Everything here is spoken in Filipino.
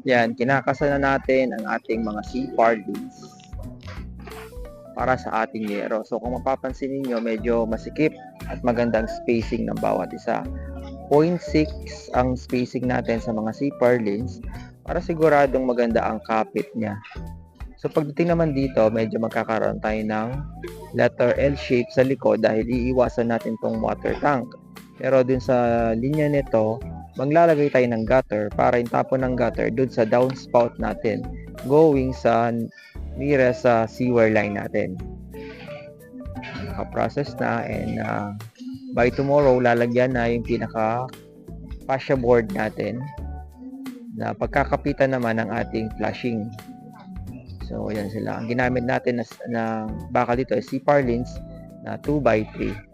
Yan, kinakasa na natin ang ating mga C-par leads para sa ating yero. So kung mapapansin niyo, medyo masikip at magandang spacing ng bawat isa. 0.6 ang spacing natin sa mga C-par lanes para siguradong maganda ang kapit niya. So pagdating naman dito, medyo magkakaroon tayo ng letter L shape sa likod dahil iiwasan natin tong water tank. Pero dun sa linya nito, maglalagay tayo ng gutter para itapon ng gutter dun sa downspout natin going sa nearest sa sewer line natin. Naka-process na and by tomorrow lalagyan na yung pinaka fascia board natin na pagkakapitan naman ng ating flashing. So yan sila. Ang ginamit natin na bakal dito ay C-par lanes na 2x3.